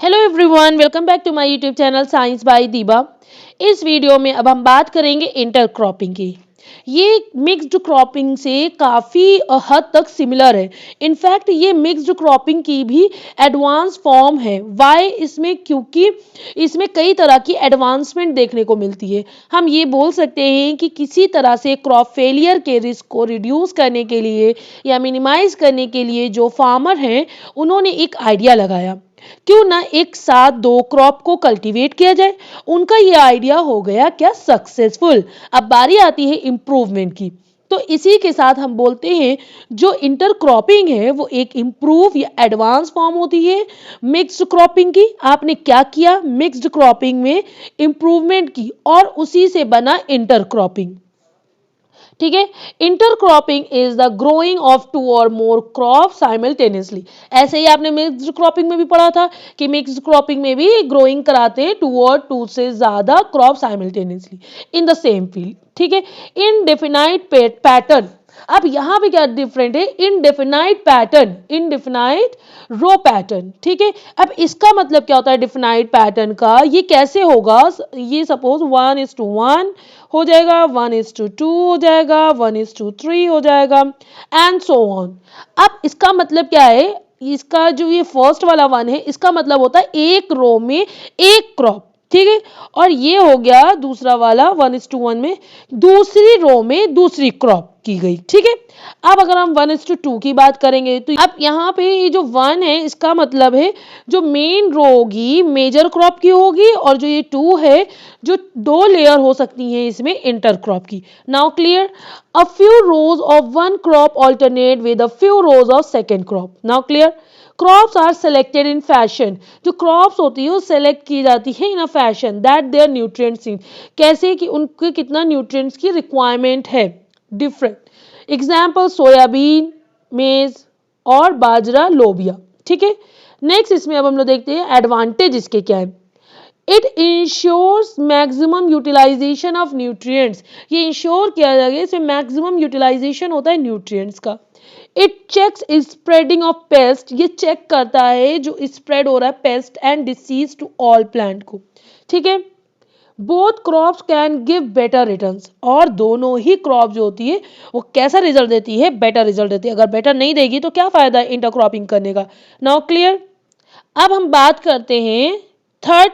Hello everyone, welcome back to my YouTube channel science by Deeba. इस video में अब हम बात करेंगे इंटरक्रॉपिंग की। ये मिक्स्ड क्रॉपिंग से काफ़ी हद तक सिमिलर है। इनफैक्ट ये मिक्स्ड क्रॉपिंग की भी एडवांस फॉर्म है। वाई इसमें, क्योंकि इसमें कई तरह की एडवांसमेंट देखने को मिलती है। हम ये बोल सकते हैं कि किसी तरह से क्रॉप फेलियर के रिस्क को रिड्यूस करने के लिए या मिनिमाइज करने के लिए जो फार्मर हैं उन्होंने एक आइडिया लगाया, क्यों ना एक साथ दो क्रॉप को कल्टीवेट किया जाए। उनका ये आइडिया हो गया क्या, सक्सेसफुल। अब बारी आती है इम्प्रूवमेंट की। तो इसी के साथ हम बोलते हैं जो इंटरक्रॉपिंग है वो एक इम्प्रूव या एडवांस फॉर्म होती है मिक्स्ड क्रॉपिंग की। आपने क्या किया, मिक्स्ड क्रॉपिंग में इम्प्रूवमेंट की और उसी से बना इंटरक्रॉपिंग। ठीक है। Intercropping is the growing of two or more crop simultaneously. ऐसे ही आपने मिक्स्ड क्रॉपिंग में भी पढ़ा था कि मिक्स्ड क्रॉपिंग में भी ग्रोइंग कराते हैं टू और टू से ज्यादा crop simultaneously in the same field. ठीक है। इनडेफिनाइट पैटर्न, अब यहां पे क्या डिफरेंट है, इनडेफिनाइट पैटर्न, इनडेफिनाइट रो पैटर्न। ठीक है। अब इसका मतलब क्या होता है डिफिनाइट पैटर्न का, ये कैसे होगा, ये सपोज 1:1 हो जाएगा, 1:2 हो जाएगा, 1:3 हो जाएगा एंड सो ऑन। अब इसका मतलब क्या है, इसका जो ये फर्स्ट वाला वन है इसका मतलब होता है एक रो में एक क्रॉप। ठीक है। और ये हो गया दूसरा वाला 1:1 में दूसरी रो में दूसरी क्रॉप की गई। ठीक है। अब अगर हम 1:2 की बात करेंगे तो अब यहाँ पे ये जो 1 है इसका मतलब है जो मेन रो होगी मेजर क्रॉप की होगी, और जो ये 2 है जो दो लेयर हो सकती हैं इसमें इंटर क्रॉप की। Now clear, a few rows of one crop alternate with a few rows of second crop. Now clear, crops are selected in fashion, जो क्रॉप्स होती है वो सेलेक्ट की जाती है in a fashion that their nutrients in, कैसे कि उनके कितना न्यूट्रिएंट्स की रिक्वायरमेंट है, डिफरेंट। एग्जाम्पल सोयाबीन, मेज और बाजरा, लोबिया। ठीक है। नेक्स्ट इसमें अब हम लोग देखते हैं एडवांटेज इसके क्या है। It ensures maximum utilisation of nutrients, ये इंश्योर किया जाएगा इसमें मैक्सिमम यूटिलाइजेशन होता है न्यूट्रिएंट्स का। It checks spreading of pest, ये चेक करता है जो स्प्रेड हो रहा है pest and disease to all plant को। ठीक है। Both crops can give better returns, और दोनों ही क्रॉप जो होती है वो कैसा रिजल्ट देती है, बेटर रिजल्ट देती है। अगर बेटर नहीं देगी तो क्या फायदा है इंटरक्रॉपिंग करने का। नाउ क्लियर, अब हम बात करते हैं थर्ड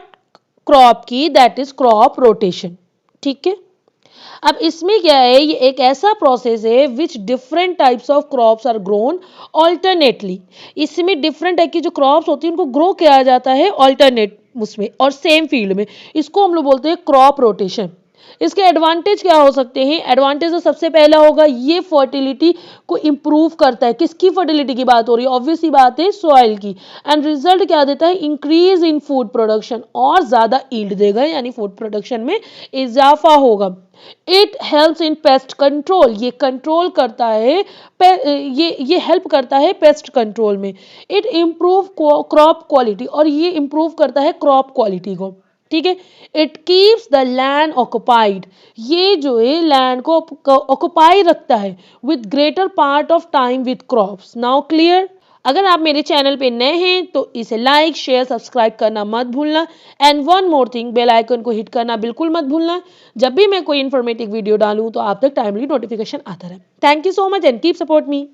क्रॉप की, दैट इज क्रॉप रोटेशन। ठीक है। अब इसमें क्या है, ये एक ऐसा प्रोसेस है which different types of crops are grown alternately. इसमें डिफरेंट टाइप की जो क्रॉप्स होती है उनको ग्रो किया जाता है ऑल्टरनेट उसमें और सेम फील्ड में। इसको हम लोग बोलते हैं क्रॉप रोटेशन। इसके एडवांटेज क्या हो सकते हैं, एडवांटेज तो सबसे पहला होगा ये फर्टिलिटी को इंप्रूव करता है। किसकी फर्टिलिटी की बात हो रही है, ऑब्वियस ही बात है सॉइल की। एंड रिजल्ट क्या देता है, इंक्रीज इन फूड प्रोडक्शन, और ज्यादा ईल्ड देगा यानी फूड प्रोडक्शन में इजाफा होगा। It helps in pest control, ये कंट्रोल करता है, ये हेल्प करता है पेस्ट कंट्रोल में। इट इम्प्रूव क्रॉप क्वालिटी, और ये इम्प्रूव करता है क्रॉप क्वालिटी को। ठीक है। It keeps the land occupied, ये जो है लैंड को ऑक्युपाई रखता है with greater part of time with crops. Now clear, अगर आप मेरे चैनल पे नए हैं तो इसे लाइक शेयर सब्सक्राइब करना मत भूलना। And one more thing, bell icon को हिट करना बिल्कुल मत भूलना, जब भी मैं कोई इन्फॉर्मेटिव वीडियो डालूं तो आप तक टाइमली नोटिफिकेशन आता रहे। Thank you so much and keep support me.